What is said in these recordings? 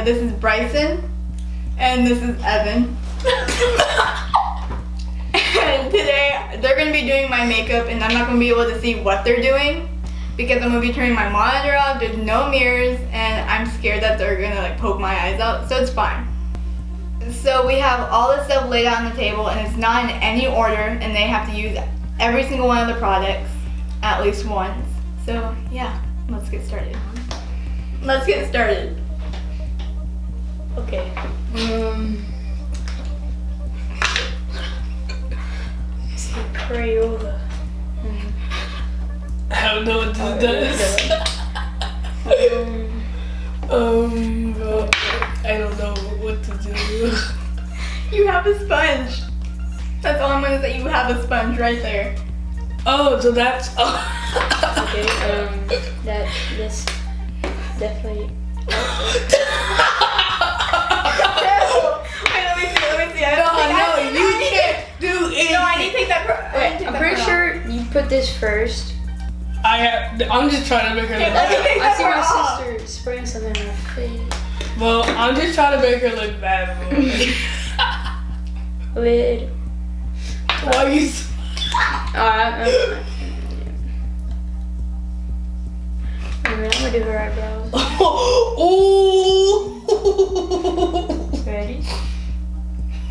This is Bryson, and this is Evan. And today they're gonna be doing my makeup, and I'm not gonna be able to see what they're doing because I'm gonna be turning my monitor off. There's no mirrors, and I'm scared that they're gonna like poke my eyes out. So it's fine. So we have all this stuff laid out on the table, and it's not in any order, and they have to use every single one of the products at least once. So yeah, let's get started. Let's get started. Okay. Some Crayola. I don't know what this does. I don't know what to do. You have a sponge. That's all I'm gonna say. You have a sponge right there. Oh, so that's. Okay. This definitely. Wait, let me see. You can't do anything. No, I need to take that. Wait, I'm pretty sure you put this first. I'm just trying to make her look bad. I see my sister spraying something on her face. Well, I'm just trying to make her look bad. Lid. Why are you? I'm gonna do her eyebrows. Ooh. Ready?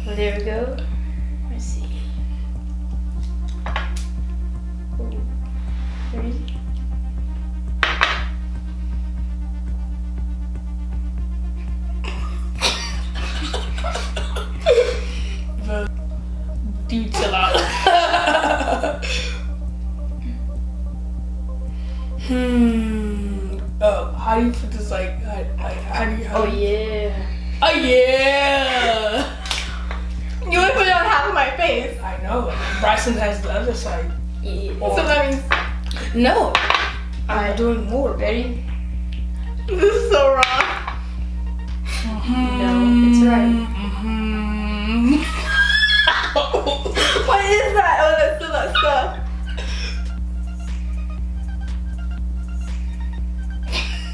Well, there we go. Let's see. Ooh. Ready? Dude, chill out. How do you put this like? How do you? Oh yeah. Oh yeah. You would put it on half of my face. I know. Bryson has the other side. Yeah. So that means No. I'm Alright. doing more. Ready? this is so wrong. No, it's right. What is that? Oh, that's still that stuff.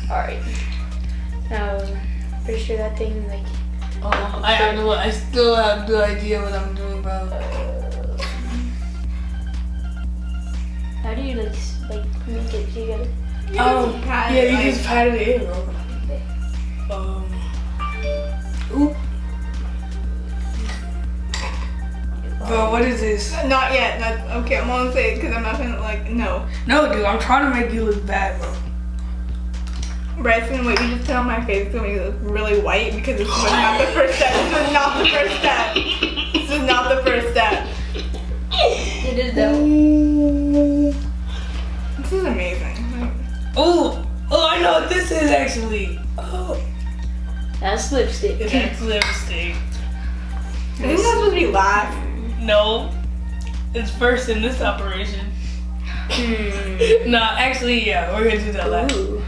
Alright. Now, pretty sure that thing, like. I still have no idea what I'm doing, bro. How do you, like make it together? Yeah, you just pat it in, bro. Oop. Bro, what is this? Not yet. Okay, I'm gonna say it because I'm not gonna like no. No, dude, I'm trying to make you look bad, bro. Bryson, what you just put on my face is gonna make it look really white because this was not the first step. This was not the first step. This is not the first step. It is though. This is amazing. Oh, I know what this is actually. Oh, That's lipstick. it's actually lipstick. Isn't that supposed to be last? No, it's first in this operation. Nah, actually, yeah, we're gonna do that last. Ooh.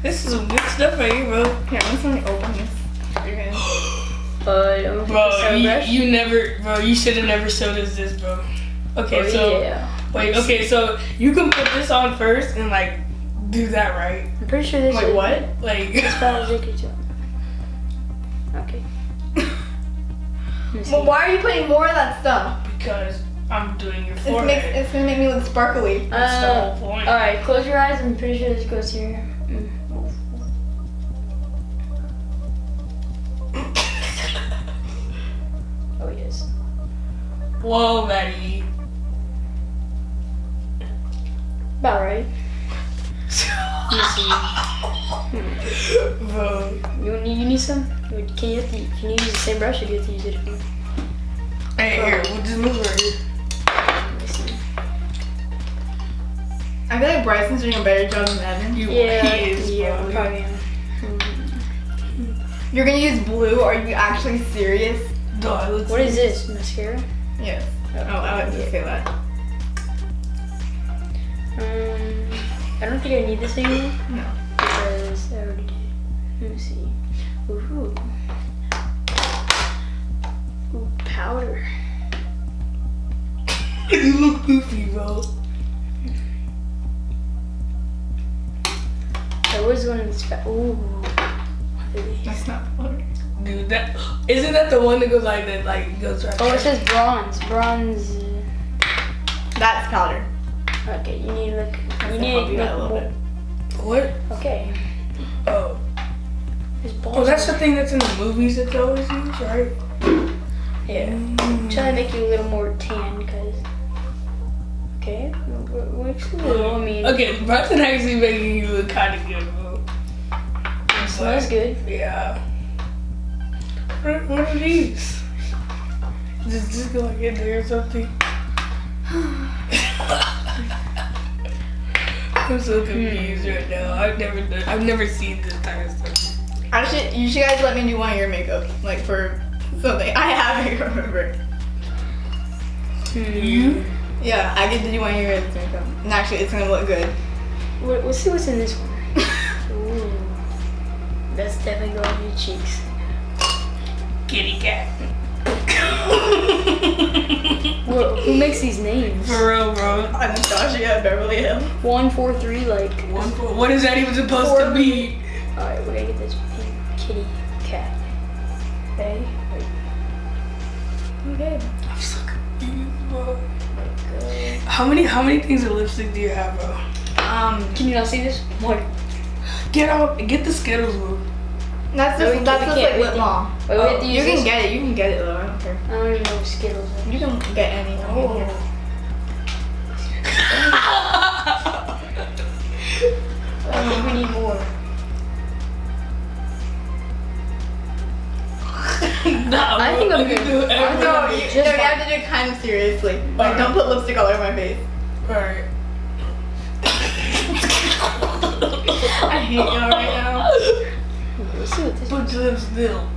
This is some good stuff right here, bro. Here, I'm just gonna open this. You're gonna... I'm gonna Bro, put the brush. you never, bro, you should have never showed us this, bro. Okay, so, yeah. wait, okay, so you can put this on first and, like, do that, right? I'm pretty sure this Wait, is what? Like, It's about to take your Okay. Well, why are you putting more of that stuff? because I'm doing your forehead. It's gonna make me look sparkly. That's the whole point. Alright, close your eyes. I'm pretty sure this goes here. Oh, yes. Whoa, Maddie. About right. Bro. You need some? Can you use the same brush or do you have to use a different? Hey, here, we'll just move right here. Let me see. I feel like Bryson's doing a better job than Evan. He is, Yeah, bro. probably am. You're gonna use blue? Are you actually serious? Dog, let's What is this? Mascara? Yes. Oh, I would just say that. I don't think I need this anymore No. because I already did. Let me see. Ooh. Ooh, powder. You look goofy, bro. I was one of this. Ooh. That's not powder. Dude, that isn't that the one that goes like that, like goes right. Oh, it says bronze. Bronze. That's powder. Okay, you need like That's you gonna need help you like out a little bit. What? Okay. Oh. There's balls. Oh, that's the thing that's in the movies that they always use, right? Yeah. Trying to make you a little more tan, cause. Okay. Works a little. I mean. Okay, Bryson actually making you look kind of good, bro. It smells good. Yeah. What are these? Just go like in there or something. I'm so confused right now. I've never seen this type of stuff. Actually, you should guys let me do one of your makeup, like for something. I haven't remember. You? Yeah, I get to do one of your guys' makeup, and actually, it's gonna look good. Let's see what's in this one. Ooh. That's definitely going on your cheeks. Kitty cat. Who makes these names? For real, bro. Anastasia, Beverly Hills. 143, like. What is that even supposed to be? Alright, we're gonna get this pink kitty cat. Okay. Okay. I'm so confused, bro. Okay. How many things of lipstick do you have, bro? Can you not see this? One. Get the Skittles, bro. That's No, just, we that's can't- just we like lip can't. balm. Wait, we have to use You can this? get it. You can get it though. I don't care. I don't even know what Skittles are. You can get any. Oh. I think we need more. Nah, I think I'm can good. do I'm everything. No, good. you Just have to do it kind of seriously. Like, Alright. don't put lipstick all over my face. Alright. I hate y'all right now. Let's see what this Put your lips still.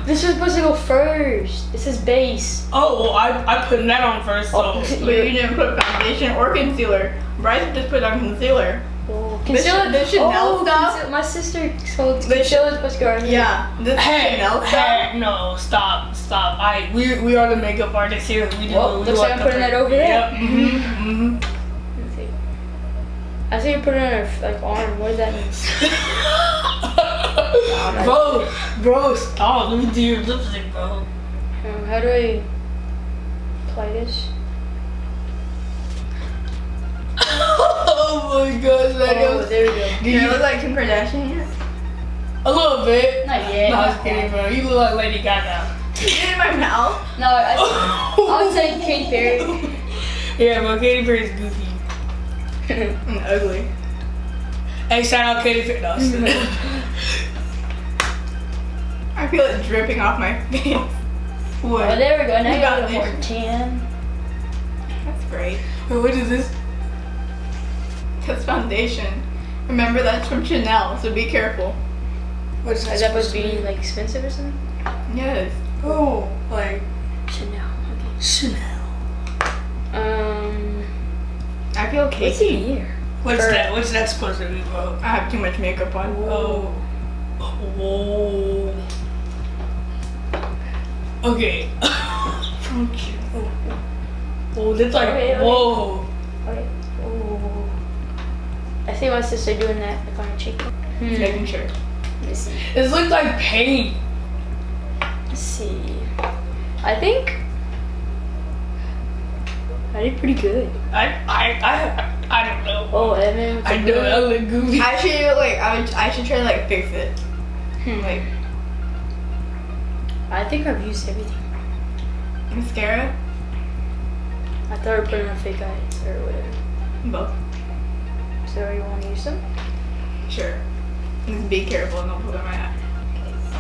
This was supposed to go first. It says base. Oh, well, I put that on first, so. Oh. But you didn't put foundation or concealer. Bryce just put on concealer. Oh, This Chanel stuff? My sister told This concealer supposed to go right here. Yeah, this Chanel stuff. Hey, no, stop. We are the makeup artists here. We do. Well, we looks do like our I'm putting stuff that over right. there. Yep. Mhm. Let's see. I see you put it on her like arm. What does that mean? Bro, stop. Let me do your lipstick, bro. How do I apply this? Oh my gosh, that Oh, goes. there we go. Do you look like Kim Kardashian here? A little bit. Not yet. No, I was kidding, bro. You look like Lady Gaga. You did it in my mouth. No, I would say Katy Perry. Yeah, but Katy Perry's goofy. And ugly. Hey, shout out Katy Perry. No, I feel it dripping off my face. what? Oh, there we go. Now You you got got a little more this. tan. That's great. Wait, what is this? That's foundation. Remember, that's from Chanel, so be careful. What is Is that supposed to be like expensive or something? Yes. Oh, like Chanel. Chanel. Okay. I feel What's cakey. in here? What's that? What's that supposed to be, bro? I have too much makeup on. Oh. Whoa. Okay. Oh, that's like, Okay, okay. whoa. Okay. Oh. I see my sister doing that like on her cheek. Just making sure. Let me see. This looks like paint. Let's see. I think I did pretty good. I don't know. Oh, Evan. I know I look goofy. I should try to like fix it. Like I think I've used everything. mascara. I thought I put in a fake eyes or whatever. Both. So you want to use them? Sure. Just be careful and don't put it in my eye.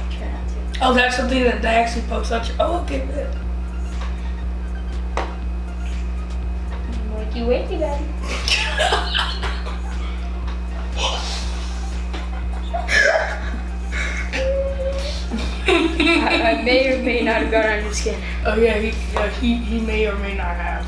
Okay. Try not to. Oh, that's something that actually pokes out your. Oh, okay, good. Wakey wakey, daddy. I may or may not have gone on your skin. Oh yeah, he may or may not have.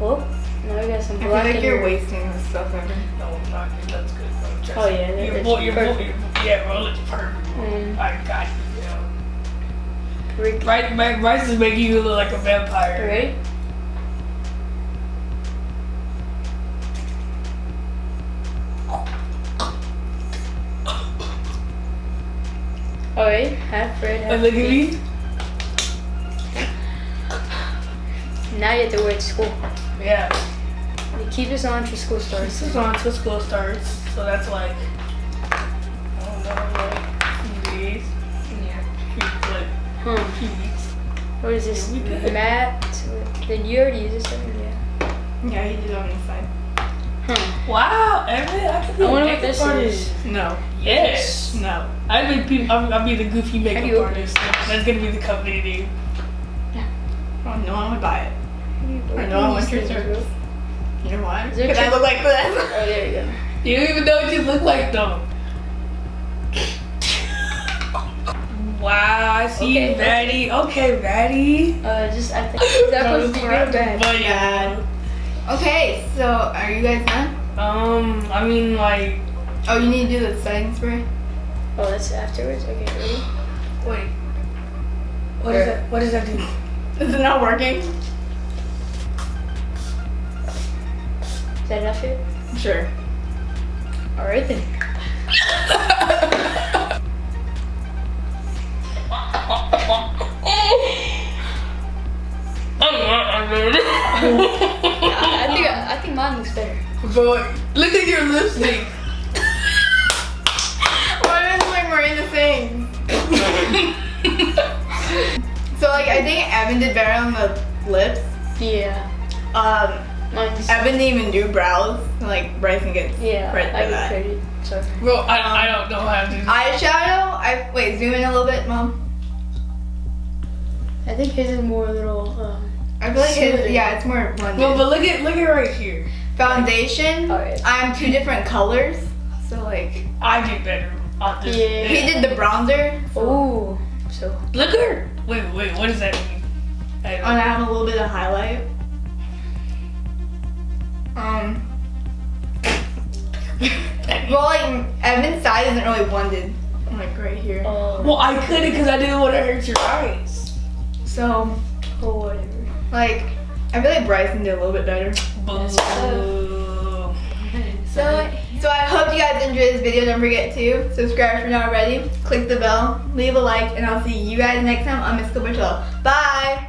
Well, now we got some I feel black like in you're your- wasting this stuff, Evan. No, I'm not. That's good, bro. Trust Oh, me. yeah, Your that's boy, perfect. yeah, bro, it's perfect. Bro. Mm. I got you. Rick. Rice is making you look like a vampire. Ready? Alright, half red, half And look at pink. me. Now you have to wear it to school. Yeah. They keep this on till school starts. This is on till school starts, so that's like, I don't know, like a few days. Yeah, Huh. a few weeks. What is this? Yeah, we good. Matte. Did you already use this one? Yeah. Yeah, he did it on his side. Huh. Wow, Evan, I could be I a wonder what makeup this artist. is. No. Yes. No. I'll be the goofy How do you makeup open artist. That's gonna be the company name. Oh, no one would buy it. Or Open no one these wants your things, service. bro. You know why? Is there Because I two- look like this. Oh, there you go. You don't even know what you look like though. Wow, I see Okay. you, Ratty. Okay, Ratty. Just I think is that supposed to be good or bad? But yeah. Okay, so are you guys done? I mean, like, Oh, you need to do the setting spray? Oh, that's afterwards. Okay, ready? Wait. what is that? What does that do? Is it not working? Is that enough here? Sure. All right then. I think mine looks better. Boy, look at your lipstick. Why does like Miranda sing? So like I think Evan did better on the lips. Yeah. Mine's. Evan didn't even do brows. Like Bryson gets Yeah. credit for I get that. credit. Sorry. Bro, I don't know how to do this. Eyeshadow. Wait, zoom in a little bit, Mom. I think his is more a little. I feel like his, Smoother. yeah, it's more blended. Well, but look at right here. Foundation. Alright. I'm two different colors. So like I did better on this. Yeah. he did the bronzer. Ooh. So. Look at her. Wait, what does that mean? I And I have a little bit of highlight. Well, like Evan's side isn't really blended, like right here. Well, I couldn't because I didn't want to hurt your eyes. So, Oh, whatever. like, I feel like Bryson did a little bit better. Boo. So I hope you guys enjoyed this video. Don't forget to subscribe if you're not already. Click the bell, leave a like, and I'll see you guys next time on Miss Cooper Show. Bye.